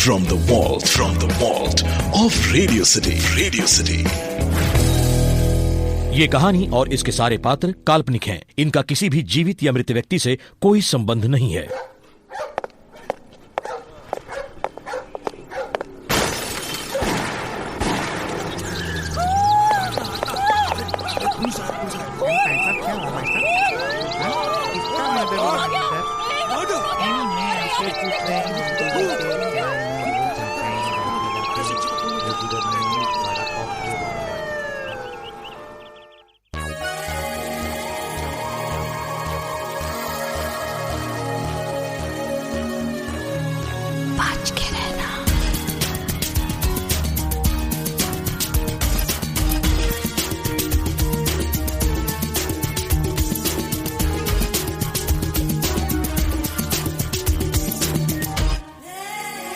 From the vault of Radio City. ये कहानी और इसके सारे पात्र काल्पनिक हैं। इनका किसी भी जीवित या मृत व्यक्ति से कोई संबंध नहीं है।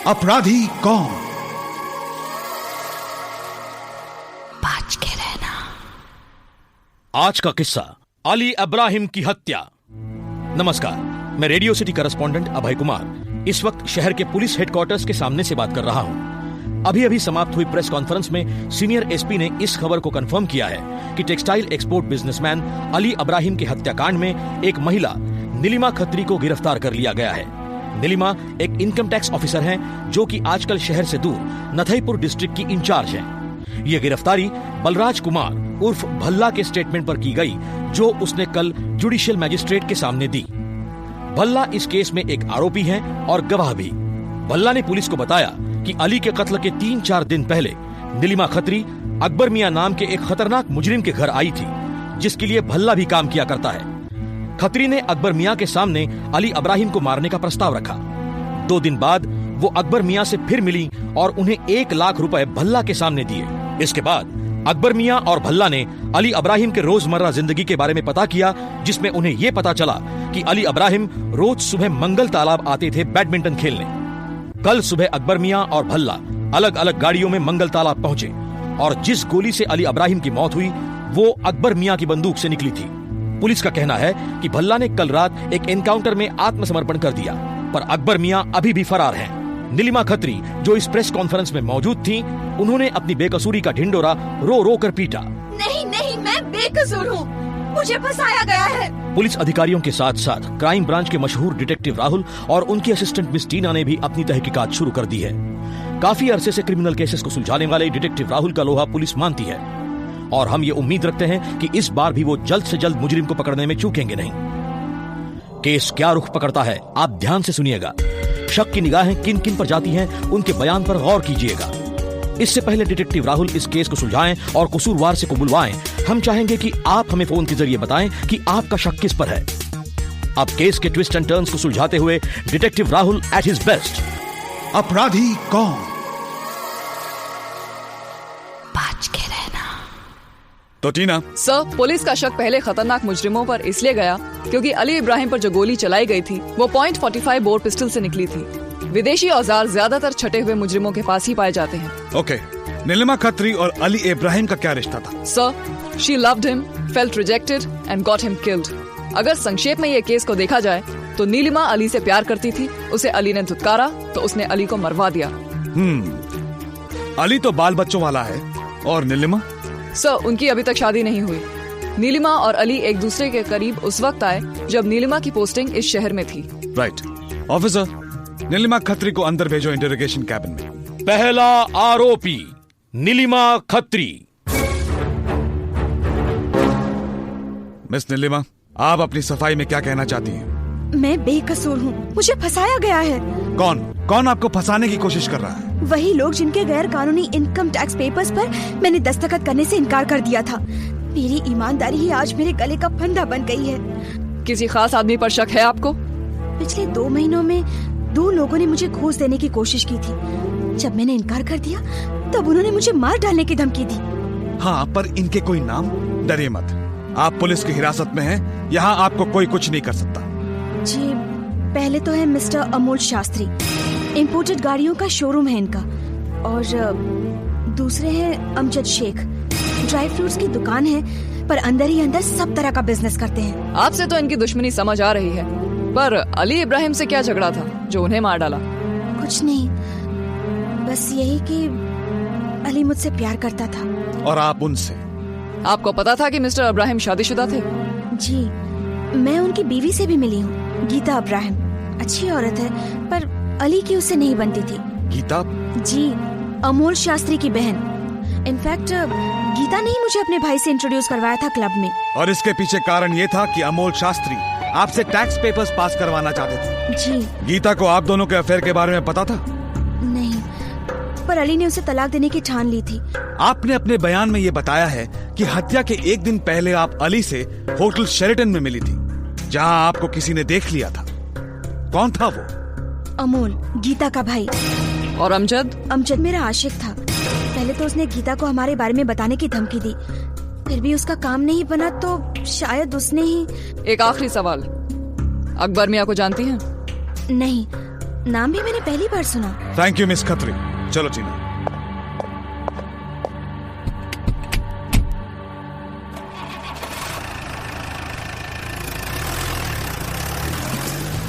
अपराधी कौन? बच के रहना। आज का किस्सा, अली इब्राहिम की हत्या। नमस्कार, मैं radio city correspondent Abhay Kumar इस वक्त शहर के पुलिस हेडक्वार्टर्स के सामने से बात कर रहा हूं। अभी समाप्त हुई प्रेस कॉन्फ्रेंस में सीनियर एसपी ने इस खबर को कंफर्म किया है कि textile export businessman Ali Ibrahim के हत्याकांड में एक महिला नीलिमा खत्री को गिरफ्तार कर लिया गया है। नीलिमा एक इनकम टैक्स ऑफिसर हैं, जो कि आजकल शहर से दूर नथईपुर डिस्ट्रिक्ट की इंचार्ज हैं। यह गिरफ्तारी बलराज कुमार उर्फ भल्ला के स्टेटमेंट पर की गई, जो उसने कल जुडिशियल मैजिस्ट्रेट के सामने दी। भल्ला इस केस में एक आरोपी हैं और गवाह भी। भल्ला ने पुलिस को बताया कि अली के कत्ल के 3-4 दिन पहले नीलिमा खत्री अकबर मियां नाम के एक खतरनाक मुजरिम के घर आई थी, जिसके लिए भल्ला भी काम किया करता है। खत्री ने अकबर मियां के सामने अली इब्राहिम को मारने का प्रस्ताव रखा। 2 दिन बाद वो अकबर मियां से फिर मिली और उन्हें 1 लाख रुपए भल्ला के सामने दिए। इसके बाद अकबर मियां और भल्ला ने अली इब्राहिम के रोजमर्रा जिंदगी के बारे में पता किया, जिसमें उन्हें यह पता चला कि अली इब्राहिम रोज सुबह मंगल तालाब आते थे बैडमिंटन खेलने। कल सुबह अकबर मियां और भल्ला अलग अलग गाड़ियों में मंगल तालाब पहुंचे और जिस गोली से अली इब्राहिम की मौत हुई वो अकबर मियां की बंदूक से निकली थी। पुलिस का कहना है कि भल्ला ने कल रात एक एनकाउंटर में आत्मसमर्पण कर दिया, पर अकबर मियां अभी भी फरार हैं। नीलिमा खत्री, जो इस प्रेस कॉन्फ्रेंस में मौजूद थीं, उन्होंने अपनी बेकसूरी का ढिंडोरा रो रो कर पीटा। नहीं, मैं बेकसूर हूँ, मुझे फंसाया गया है। पुलिस अधिकारियों के साथ साथ क्राइम ब्रांच के मशहूर डिटेक्टिव राहुल और उनकी असिस्टेंट मिस टीना ने भी अपनी तहकीकात शुरू कर दी है। काफी अरसे से क्रिमिनल केसेस को सुलझाने वाले डिटेक्टिव राहुल का लोहा पुलिस मानती है और हम ये उम्मीद रखते हैं कि इस बार भी वो जल्द से जल्द मुजरिम को पकड़ने में चूकेंगे नहीं। केस क्या रुख पकड़ता है, आप ध्यान से सुनिएगा। शक की निगाहें किन किन पर जाती हैं, उनके बयान पर गौर कीजिएगा। इससे पहले डिटेक्टिव राहुल इस केस को सुलझाएं और कसूरवार से को बुलवाएं, हम चाहेंगे कि आप हमें फोन के जरिए बताएं कि आपका शक किस पर है। अब केस के ट्विस्ट एंड टर्न्स को सुलझाते हुए detective Rahul at his best. अपराधी कौन? बच के रहना। तो टीना, सर, पुलिस का शक पहले खतरनाक मुजरिमों पर इसलिए गया क्योंकि अली इब्राहिम पर जो गोली चलाई गई थी वो .45 बोर पिस्टल से निकली थी। विदेशी औजार ज्यादातर छटे हुए मुजरिमों के पास ही पाए जाते हैं। ओके, नीलिमा खत्री और अली इब्राहिम का क्या रिश्ता था? Sir, she loved him, felt rejected and got him killed. अगर संक्षेप में ये केस को देखा जाए तो नीलिमा अली से प्यार करती थी, उसे अली ने धुतकारा तो उसने अली को मरवा दिया। अली तो बाल बच्चों वाला है, और नीलिमा? सर, उनकी अभी तक शादी नहीं हुई। नीलिमा और अली एक दूसरे के करीब उस वक्त आए जब नीलिमा की पोस्टिंग इस शहर में थी। राइट। ऑफिसर, नीलिमा खत्री को अंदर भेजो इंटरोगेशन कैबिन में। पहला आरोपी नीलिमा खत्री। मिस नीलिमा, आप अपनी सफाई में क्या कहना चाहती हैं? मैं बेकसूर हूँ, मुझे फंसाया गया है। कौन आपको फंसाने की कोशिश कर रहा है? वही लोग जिनके गैर कानूनी इनकम टैक्स पेपर्स पर मैंने दस्तखत करने से इनकार कर दिया था। मेरी ईमानदारी ही आज मेरे गले का फंदा बन गई है। किसी खास आदमी पर शक है आपको? पिछले 2 महीनों में 2 लोगों ने मुझे घूस देने की कोशिश की थी। जब मैंने इनकार कर दिया तब उन्होंने मुझे मार डालने की धमकी दी। हाँ, पर इनके कोई नाम? डरिए मत, आप पुलिस की हिरासत में हैं, यहाँ आपको कोई कुछ नहीं कर सकता। जी, पहले तो है मिस्टर अमोल शास्त्री, इंपोर्टेड गाड़ियों का शोरूम है इनका, और दूसरे हैं अमजद शेख, ड्राई फ्रूट्स की दुकान है, पर अंदर ही अंदर सब तरह का बिजनेस करते हैं। आपसे तो इनकी दुश्मनी समझ आ रही है, पर अली इब्राहिम से क्या झगड़ा था जो उन्हें मार डाला? कुछ नहीं, बस यही कि अली मुझसे प्यार करता था। और आप उनसे? आपको पता था कि मिस्टर अब्राहिम शादीशुदा थे? जी, मैं उनकी बीवी से भी मिली हूँ, गीता अब्राहिम। अच्छी औरत है, पर अली की उससे नहीं बनती थी। गीता? जी, अमोल शास्त्री की बहन। इनफैक्ट गीता ने ही मुझे अपने भाई से इंट्रोड्यूस करवाया था क्लब में। और इसके पीछे कारण ये था कि अमोल शास्त्री आपसे टैक्स पेपर्स पास करवाना चाहते थे। जी। गीता को आप दोनों के अफेयर के बारे में पता था? नहीं, पर अली ने उसे तलाक देने की ठान ली थी। आपने अपने बयान में ये बताया है कि हत्या के एक दिन पहले आप अली से होटल शेरेटन में मिली थी, जहां आपको किसी ने देख लिया था। कौन था वो? अमोल, गीता का भाई। और अमजद? अमजद मेरा आशिक था। पहले तो उसने गीता को हमारे बारे में बताने की धमकी दी, फिर भी उसका काम नहीं बना तो शायद उसने ही। एक आखिरी सवाल, अकबर मियां को जानती हैं? नहीं, नाम भी मैंने पहली बार सुना। Thank you miss Khatri. चलो टीना।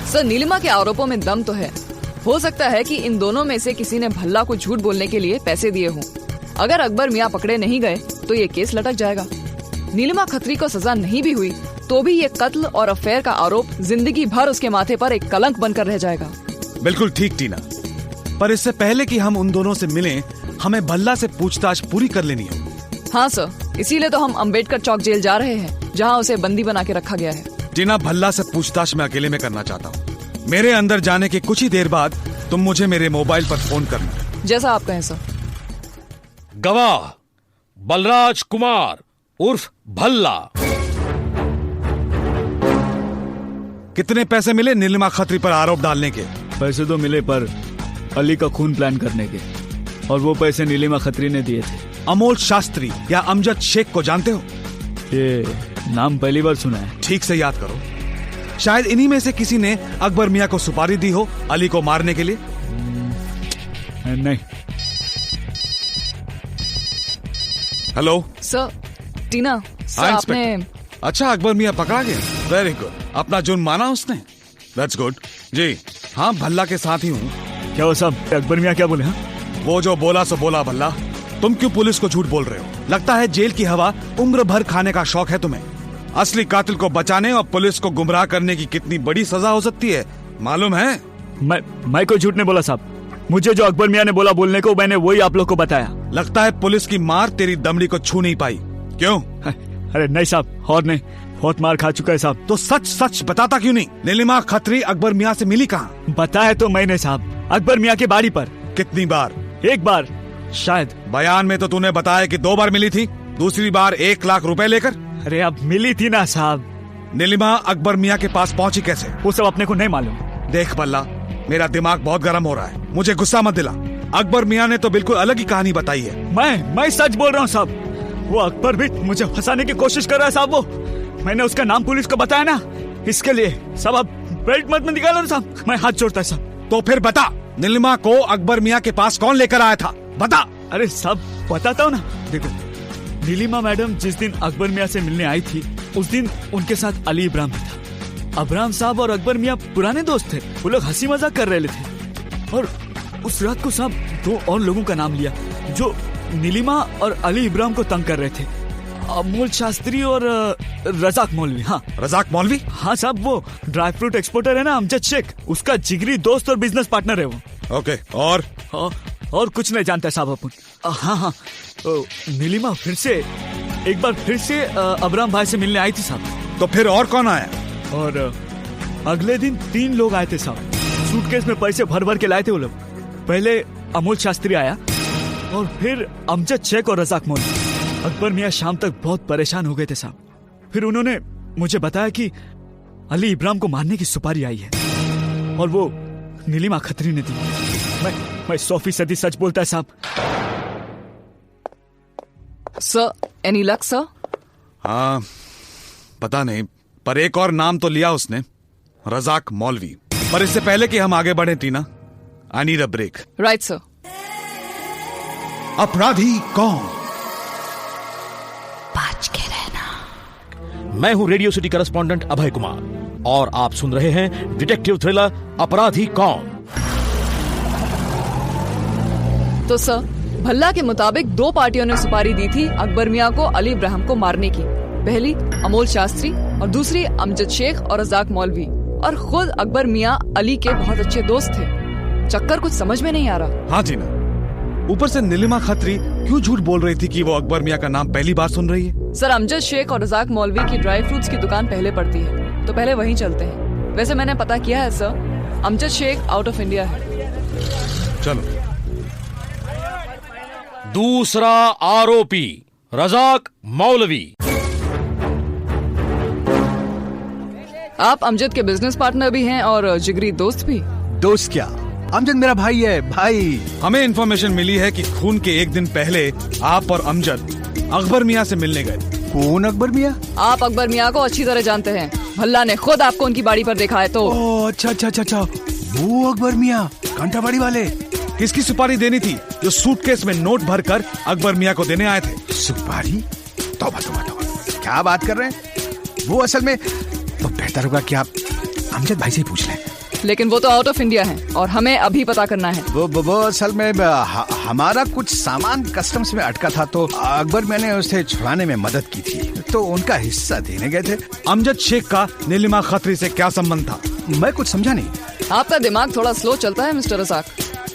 सर, नीलिमा के आरोपों में दम तो है। हो सकता है कि इन दोनों में से किसी ने भल्ला को झूठ बोलने के लिए पैसे दिए हों। अगर अकबर मियां पकड़े नहीं गए तो ये केस लटक जाएगा। नीलिमा खत्री को सजा नहीं भी हुई तो भी ये कत्ल और अफेयर का आरोप जिंदगी भर उसके माथे पर एक कलंक बनकर रह जाएगा। बिल्कुल ठीक टीना, पर इससे पहले कि हम उन दोनों से मिलें, हमें भल्ला से पूछताछ पूरी कर लेनी है। हाँ सर, इसीलिए तो हम अंबेडकर चौक जेल जा रहे हैं, जहाँ उसे बंदी बना के रखा गया है। टीना, भल्ला से पूछताछ मैं अकेले में करना चाहता हूँ। मेरे अंदर जाने के कुछ ही देर बाद तुम मुझे मेरे मोबाइल पर फोन करना। जैसा आप कहें सर। गवाह बलराज कुमार उर्फ भल्ला। कितने पैसे मिले नीलिमा खत्री पर आरोप डालने के? पैसे तो मिले, पर अली का खून प्लान करने के, और वो पैसे नीलिमा खत्री ने दिए थे। अमोल शास्त्री या अमजद शेख को जानते हो? ये नाम पहली बार सुना है। ठीक से याद करो, शायद इन्हीं में से किसी ने अकबर मियां को सुपारी दी हो अली को मारने के लिए। नहीं। हेलो सर, टीना सर, आपने। अच्छा, अकबर मियां पकड़ा गया। वेरी गुड, अपना जुर्म माना उसने। That's good. जी हाँ, भल्ला के साथ ही हूँ। क्या वो सब अकबर मियां क्या बोले? हाँ, वो जो बोला सो बोला। भल्ला, तुम क्यों पुलिस को झूठ बोल रहे हो? लगता है जेल की हवा उम्र भर खाने का शौक है तुम्हें। असली कातिल को बचाने और पुलिस को गुमराह करने की कितनी बड़ी सजा हो सकती है, मालूम है? मैं कोई झूठ नहीं बोला साहब। मुझे जो अकबर मियां ने बोला बोलने को, मैंने वही आप लोग को बताया। लगता है पुलिस की मार तेरी दमड़ी को छू नहीं पाई, क्यों? अरे नहीं साहब, और नहीं, बहुत मार खा चुका है साहब। तो सच सच बताता क्यों नहीं? नीलिमा खत्री अकबर मियां से मिली कहाँ? बताया तो मैंने साहब, अकबर मियां के बाड़ी पर। कितनी बार? एक बार शायद। बयान में तो तूने बताया कि 2 बार मिली थी, दूसरी बार 1 लाख रुपए लेकर। अरे अब मिली थी ना साहब। नीलिमा अकबर मियां के पास पहुंची कैसे? वो सब अपने को नहीं मालूम। देख भल्ला, मेरा दिमाग बहुत गर्म हो रहा है, मुझे गुस्सा मत दिला। अकबर मियां ने तो बिल्कुल अलग ही कहानी बताई है। मैं सच बोल रहा हूँ साहब। वो अकबर भी मुझे फंसाने की कोशिश कर रहा है साहब। वो मैंने उसका नाम पुलिस को बताया ना, इसके लिए सब। अब बेल्ट मत में निकालो ना साहब, मैं हाथ जोड़ता है साहब। तो फिर बता, नीलिमा को अकबर मियां के पास कौन लेकर आया था? बता। अरे सब बताता हूँ ना। देखो, नीलिमा मैडम जिस दिन अकबर मियां से मिलने आई थी, उस दिन उनके साथ अली इब्राहिम भी था। अब्राहम साहब और अकबर मियां पुराने दोस्त थे। वो लोग हंसी मजाक कर रहे थे, और उस रात को साहब 2 और लोगों का नाम लिया जो नीलिमा और अली इब्राहिम को तंग कर रहे थे। अमोल शास्त्री और रजाक मौलवी। हाँ, रजाक मौलवी? हाँ साहब, वो ड्राई फ्रूट एक्सपोर्टर है ना, अमजद शेख, उसका जिगरी दोस्त और बिजनेस पार्टनर है वो। ओके, और कुछ नहीं जानता साहब अपन। हाँ, तो नीलिमा एक बार फिर से अब्राहम भाई से मिलने आई थी साहब। तो फिर और कौन आया? और अगले दिन 3 लोग आए थे साहब, सूटकेस में पैसे भर भर के लाए थे वो लोग। पहले अमोल शास्त्री आया, और फिर अमजद शेख और रजाक मौलवी। अकबर मियां शाम तक बहुत परेशान हो गए थे साहब। फिर उन्होंने मुझे बताया कि अली इब्राहिम को मारने की सुपारी आई है, और वो नीलिमा खत्री ने दी। मैं 100% सच बोलता है साहब। Sir, any luck sir? हाँ, पता नहीं, पर एक और नाम तो लिया उसने, रजाक मौलवी। पर इससे पहले कि हम आगे बढ़े Tina, I need a break. Right sir. अपराधी कौन? बच के रहना। मैं हूं radio city correspondent Abhay Kumar, और आप सुन रहे हैं डिटेक्टिव थ्रिलर अपराधी कौन। तो सर, भल्ला के मुताबिक 2 पार्टियों ने सुपारी दी थी अकबर मियां को अली इब्राहिम को मारने की। पहली अमोल शास्त्री और दूसरी अमजद शेख और रजाक मौलवी। और खुद अकबर मियां अली के बहुत अच्छे दोस्त थे। चक्कर कुछ समझ में नहीं आ रहा। हाँ जी ना। ऊपर से नीलिमा खत्री क्यों झूठ बोल रही थी कि वो अकबर मियां का नाम पहली बार सुन रही है? सर, अमजद शेख और रजाक मौलवी की ड्राई फ्रूट्स की दुकान पहले पड़ती है, तो पहले वहीं चलते हैं। वैसे मैंने पता किया है sir, Amjad Sheikh out of India है। चलो। दूसरा आरोपी रजाक मौलवी। आप अमजद के बिजनेस पार्टनर भी हैं और जिगरी दोस्त भी। दोस्त क्या, अमजद मेरा भाई है, भाई। हमें इन्फॉर्मेशन मिली है कि खून के एक दिन पहले आप और अमजद अकबर मियां से मिलने गए। कौन अकबर मियां? आप अकबर मियां को अच्छी तरह जानते हैं। भल्ला ने खुद आपको उनकी बाड़ी पर देखा है तो। ओह, अच्छा, वो अकबर मियां घंटाबाड़ी वाले। किसकी सुपारी देनी थी जो सूटकेस में नोट भरकर अकबर मियां को देने आए थे? सुपारी? तौबा, क्या बात कर रहे हैं? वो असल में तो बेहतर होगा कि आप अमजद भाई से पूछ लें। लेकिन वो तो आउट ऑफ इंडिया है और हमें अभी पता करना है। वो असल में हमारा कुछ सामान कस्टम्स में अटका था, तो अकबर मैंने उसे छुड़ाने में मदद की थी, तो उनका हिस्सा देने गए थे। अमजद शेख का नीलिमा खत्री से क्या संबंध था? मैं कुछ समझा नहीं। आपका दिमाग थोड़ा स्लो चलता है मिस्टर रजाक।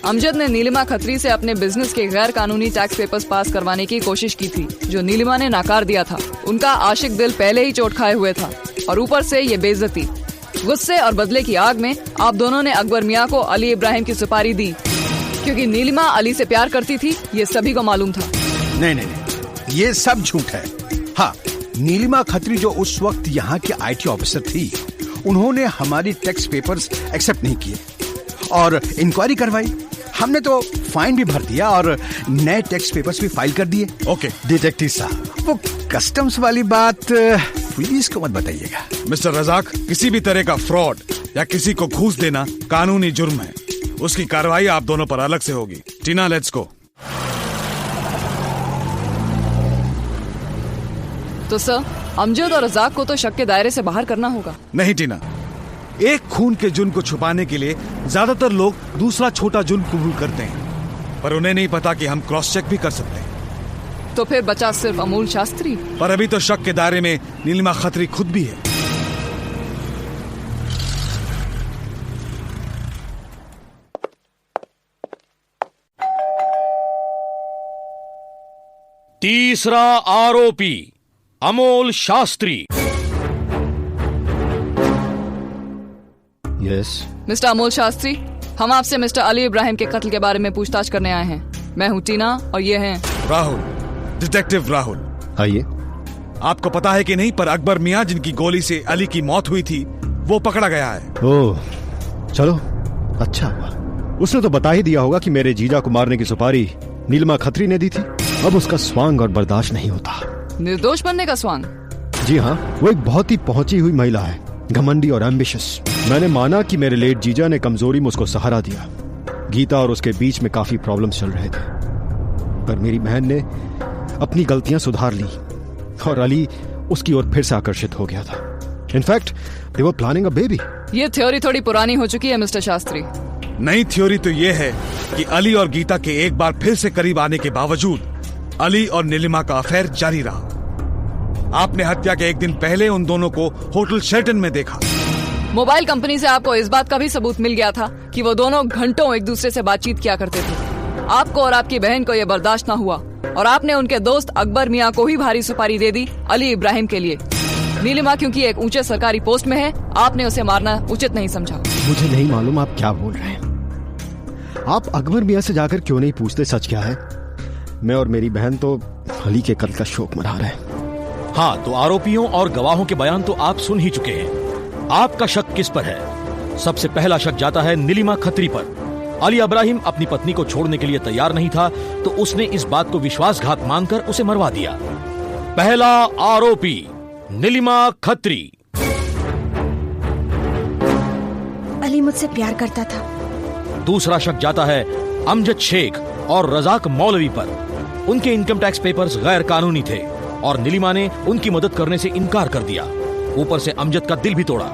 अमजद ने नीलिमा खत्री से अपने बिजनेस के गैर कानूनी टैक्स पेपर्स पास करवाने की कोशिश की थी, जो नीलिमा ने नाकार दिया था। उनका आशिक दिल पहले ही चोट खाए हुए था और ऊपर से ये बेइज्जती। गुस्से और बदले की आग में आप दोनों ने अकबर मियां को अली इब्राहिम की सुपारी दी, क्योंकि नीलिमा अली से प्यार करती थी, ये सभी को मालूम था। नहीं, ये सब झूठ है। हाँ, नीलिमा खत्री जो उस वक्त यहाँ की IT ऑफिसर थी, उन्होंने हमारी टैक्स पेपर्स एक्सेप्ट नहीं किए और इंक्वायरी करवाई। हमने तो फाइन भी भर दिया और नए टैक्स पेपर्स भी फाइल कर दिए। ओके डिटेक्टिव साहब, वो कस्टम्स वाली बात पुलिस को मत बताइएगा। मिस्टर रजाक, किसी भी तरह का फ्रॉड या किसी को घूस देना कानूनी जुर्म है। उसकी कार्रवाई आप दोनों पर अलग से होगी। टीना, लेट्स गो। तो सर, अमजद और रजाक को तो शक के दायरे से बाहर करना होगा। नहीं टीना, एक खून के जुर्म को छुपाने के लिए ज्यादातर लोग दूसरा छोटा जुर्म कबूल करते हैं, पर उन्हें नहीं पता कि हम क्रॉस चेक भी कर सकते हैं। तो फिर बचा सिर्फ अमोल शास्त्री। पर अभी तो शक के दायरे में नीलिमा खत्री खुद भी है। तीसरा आरोपी अमोल शास्त्री। यस मिस्टर अमोल शास्त्री, हम आपसे मिस्टर अली इब्राहिम के कत्ल के बारे में पूछताछ करने आए हैं। मैं हूँ टीना और ये हैं राहुल, डिटेक्टिव राहुल। आइए। आपको पता है कि नहीं, पर अकबर मियां जिनकी गोली से अली की मौत हुई थी, वो पकड़ा गया है। ओह, चलो अच्छा हुआ। उसने तो बता ही दिया होगा कि मेरे जीजा को मारने की सुपारी नीलिमा खत्री ने दी थी। अब उसका स्वांग और बर्दाश्त नहीं होता। निर्दोष बनने का स्वांग? जी हाँ, वो एक बहुत ही पहुंची हुई महिला है, घमंडी और एम्बिशियस। मैंने माना कि मेरे लेट जीजा ने कमजोरी में उसको सहारा दिया। गीता और उसके बीच में काफी प्रॉब्लम्स चल रहे थे, पर मेरी बहन ने अपनी गलतियां सुधार ली और अली उसकी ओर फिर से आकर्षित हो गया था। In fact they were planning a baby. ये थ्योरी थोड़ी पुरानी हो चुकी है मिस्टर शास्त्री। नई थ्योरी तो ये है कि अली और गीता के एक बार फिर से करीब आने के बावजूद अली और नीलिमा का अफेयर जारी रहा। आपने हत्या के एक दिन पहले उन दोनों को होटल शेल्टन में देखा। मोबाइल कंपनी से आपको इस बात का भी सबूत मिल गया था कि वो दोनों घंटों एक दूसरे से बातचीत किया करते थे। आपको और आपकी बहन को यह बर्दाश्त न हुआ और आपने उनके दोस्त अकबर मियां को ही भारी सुपारी दे दी अली इब्राहिम के लिए। नीलिमा क्योंकि एक ऊंचे सरकारी पोस्ट में है, आपने उसे मारना उचित नहीं समझा। मुझे नहीं मालूम आप क्या बोल रहे हैं। आप अकबर मियां से जाकर क्यों नहीं पूछते सच क्या है? मैं और मेरी बहन तो अली के कत्ल का शोक मना रहे हैं। हाँ, तो आरोपियों और गवाहों के बयान तो आप सुन ही चुके हैं। आपका शक किस पर है? सबसे पहला शक जाता है नीलिमा खत्री पर। अली इब्राहिम अपनी पत्नी को छोड़ने के लिए तैयार नहीं था, तो उसने इस बात को विश्वासघात मानकर उसे मरवा दिया। पहला आरोपी नीलिमा खत्री। अली मुझसे प्यार करता था। दूसरा शक जाता है अमजद शेख और रजाक मौलवी पर। उनके इनकम टैक्स पेपर्स गैर कानूनी थे और नीलिमा ने उनकी मदद करने से इनकार कर दिया। ऊपर से अमजद का दिल भी तोड़ा।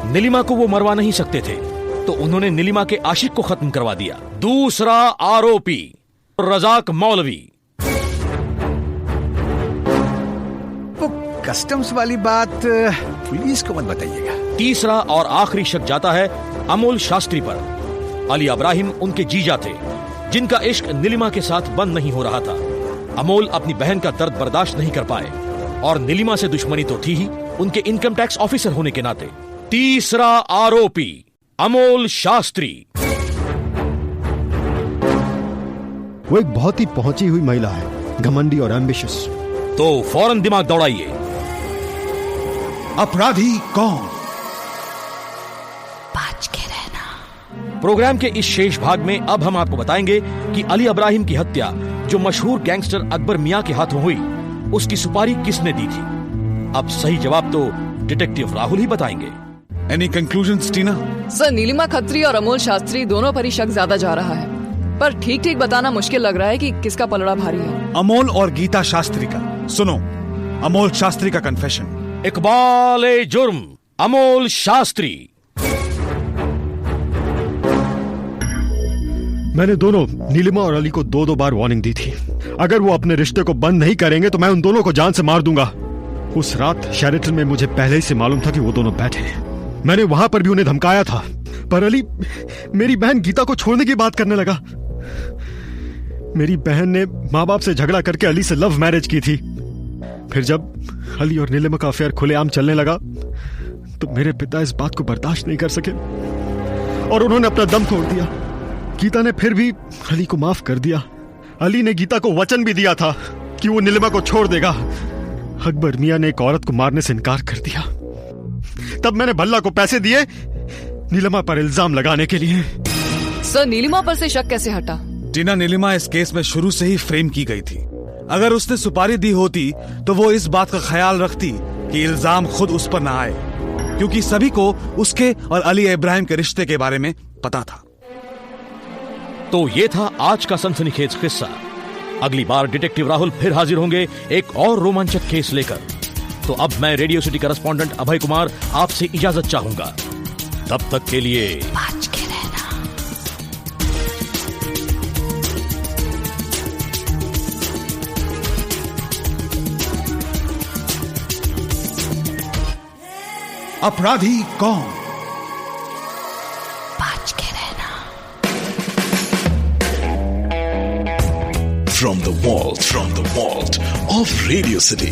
नीलिमा को वो मरवा नहीं सकते थे, तो उन्होंने नीलिमा के आशिक को खत्म करवा दिया। दूसरा आरोपी रजाक मौलवी। वो कस्टम्स वाली बात पुलिस को मत बताइएगा। तीसरा और आखिरी शक जाता है अमोल शास्त्री पर। अली इब्राहिम उनके जीजा थे, जिनका इश्क नीलिमा के साथ बंद नहीं हो रहा था। अमोल अपनी बहन का दर्द बर्दाश्त नहीं कर पाए और नीलिमा से दुश्मनी तो थी ही, उनके इनकम टैक्स ऑफिसर होने के नाते। तीसरा आरोपी अमोल शास्त्री। वो एक बहुत ही पहुंची हुई महिला है, घमंडी और एम्बिशियस। तो फौरन दिमाग दौड़ाइए। अपराधी कौन? बच के रहना। प्रोग्राम के इस शेष भाग में अब हम आपको बताएंगे कि अली इब्राहिम की हत्या जो मशहूर गैंगस्टर अकबर मियां के हाथों हुई, उसकी सुपारी किसने दी थी। अब सही जवाब तो डिटेक्टिव राहुल ही बताएंगे। एनी कंक्लूजन्स टीना? सर, नीलिमा खत्री और अमोल शास्त्री दोनों पर ही शक ज्यादा जा रहा है, पर ठीक ठीक बताना मुश्किल लग रहा है कि किसका पलड़ा भारी है। अमोल और गीता शास्त्री का। सुनो, अमोल शास्त्री का कन्फेशन। इकबाल जुर्म अमोल शास्त्री। मैंने दोनों नीलिमा और अली को 2-2 बार वार्निंग दी थी। अगर वो अपने रिश्ते को बंद नहीं करेंगे तो मैं उन दोनों को जान से मार दूंगा। उस रात शेरेटन में मुझे पहले ही से मालूम था कि वो दोनों बैठे हैं। मैंने वहां पर भी उन्हें धमकाया था, पर अली मेरी बहन गीता को छोड़ने की बात करने लगा। मेरी बहन ने माँ बाप से झगड़ा करके अली से लव मैरिज की थी। फिर जब अली और नीलिमा का अफेयर खुलेआम चलने लगा तो मेरे पिता इस बात को बर्दाश्त नहीं कर सके और उन्होंने अपना दम तोड़ दिया। गीता ने फिर भी अली को माफ कर दिया। अली ने गीता को वचन भी दिया था कि वो नीलिमा को छोड़ देगा। अकबर मियां ने एक औरत को मारने से इनकार कर दिया। तब मैंने भल्ला को पैसे दिए नीलिमा पर इल्जाम लगाने के लिए। सर, नीलिमा पर से शक कैसे हटा? टीना, नीलिमा इस केस में शुरू से ही फ्रेम की गई थी। अगर उसने सुपारी दी होती तो वो इस बात का ख्याल रखती कि इल्जाम खुद उस पर ना आए, क्योंकि सभी को उसके और अली इब्राहिम के रिश्ते के बारे में पता था। तो ये था आज का सनसनीखेज किस्सा। अगली बार डिटेक्टिव राहुल फिर हाजिर होंगे एक और रोमांचक केस लेकर। तो अब मैं radio city correspondent Abhay Kumar आपसे इजाजत चाहूंगा। तब तक के लिए बच के रहना। अपराधी कौन? बच के रहना। From the vault of Radio City.